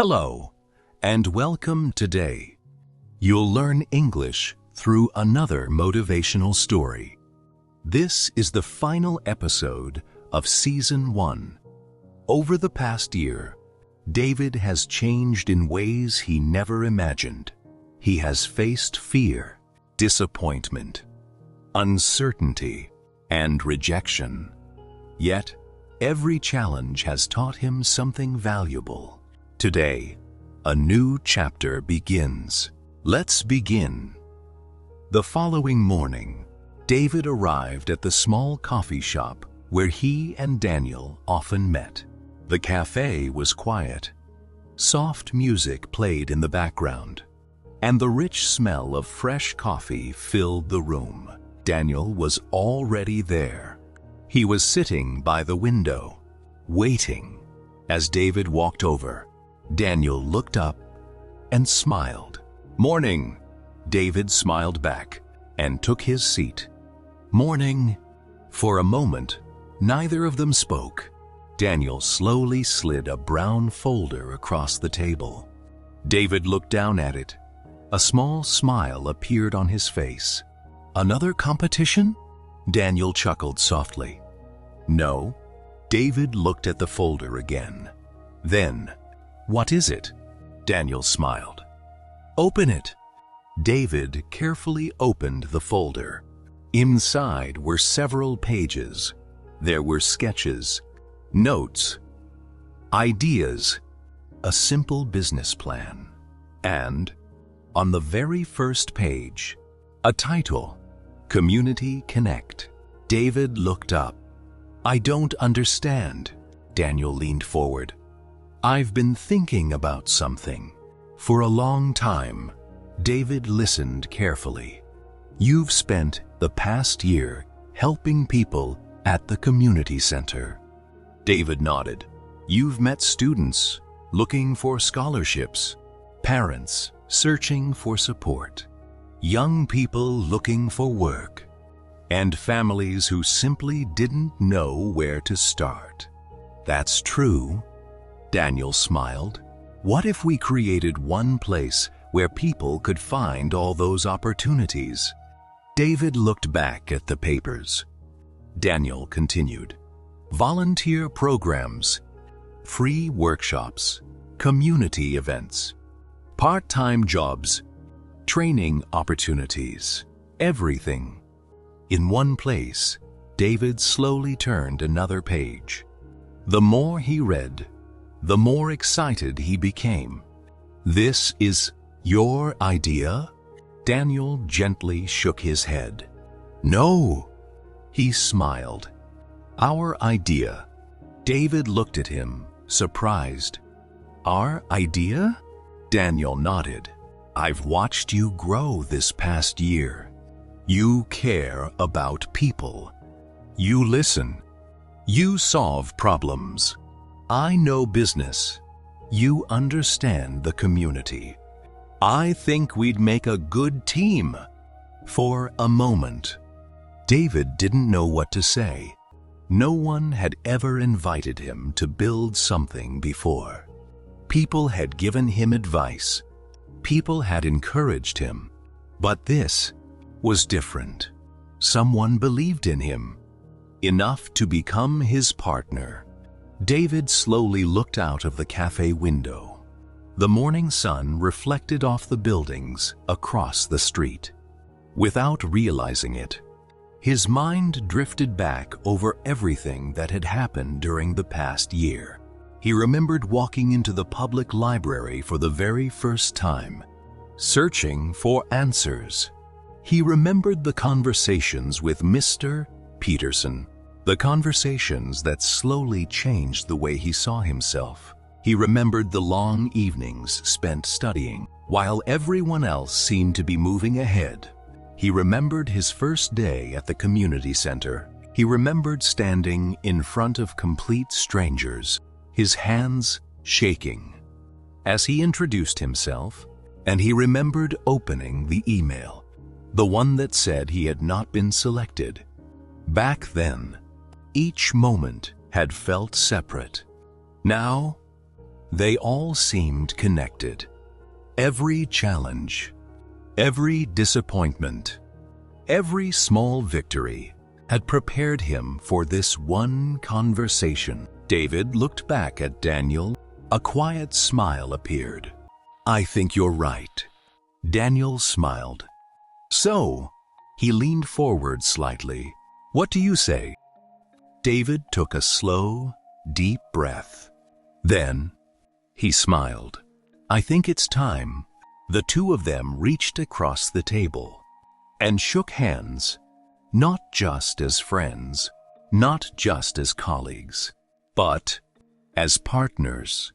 Hello, and welcome today. You'll learn English through another motivational story. This is the final episode of Season 1. Over the past year, David has changed in ways he never imagined. He has faced fear, disappointment, uncertainty, and rejection. Yet, every challenge has taught him something valuable. Today, a new chapter begins. Let's begin. The following morning, David arrived at the small coffee shop where he and Daniel often met. The cafe was quiet. Soft music played in the background, and the rich smell of fresh coffee filled the room. Daniel was already there. He was sitting by the window, waiting. As David walked over, Daniel looked up and smiled. "Morning," David smiled back and took his seat. "Morning." For a moment, neither of them spoke. Daniel slowly slid a brown folder across the table. David looked down at it. A small smile appeared on his face. "Another competition?" Daniel chuckled softly. "No." David looked at the folder again. Then, "What is it?" Daniel smiled. "Open it." David carefully opened the folder. Inside were several pages. There were sketches, notes, ideas, a simple business plan, and, on the very first page, a title, Community Connect. David looked up. "I don't understand." Daniel leaned forward. "I've been thinking about something." For a long time, David listened carefully. "You've spent the past year helping people at the community center." David nodded. "You've met students looking for scholarships, parents searching for support, young people looking for work, and families who simply didn't know where to start." "That's true." Daniel smiled. "What if we created one place where people could find all those opportunities?" David looked back at the papers. Daniel continued. "Volunteer programs, free workshops, community events, part-time jobs, training opportunities, everything. In one place." David slowly turned another page. The more he read, the more excited he became. "This is your idea?" Daniel gently shook his head. "No." He smiled. "Our idea." David looked at him, surprised. "Our idea?" Daniel nodded. "I've watched you grow this past year. You care about people. You listen. You solve problems. I know business. You understand the community. I think we'd make a good team." For a moment, David didn't know what to say. No one had ever invited him to build something before. People had given him advice. People had encouraged him. But this was different. Someone believed in him, enough to become his partner. David slowly looked out of the cafe window. The morning sun reflected off the buildings across the street. Without realizing it, his mind drifted back over everything that had happened during the past year. He remembered walking into the public library for the very first time, searching for answers. He remembered the conversations with Mr. Peterson, the conversations that slowly changed the way he saw himself. He remembered the long evenings spent studying, while everyone else seemed to be moving ahead. He remembered his first day at the community center. He remembered standing in front of complete strangers, his hands shaking, as he introduced himself, and he remembered opening the email, the one that said he had not been selected. Back then, each moment had felt separate. Now, They all seemed connected. Every challenge, every disappointment, every small victory had prepared him for this one conversation. David looked back at Daniel. A quiet smile appeared. "I think you're right." Daniel smiled. "So," he leaned forward slightly, "what do you say?" David took a slow, deep breath. Then he smiled. "I think it's time." The two of them reached across the table and shook hands, not just as friends, not just as colleagues, but as partners.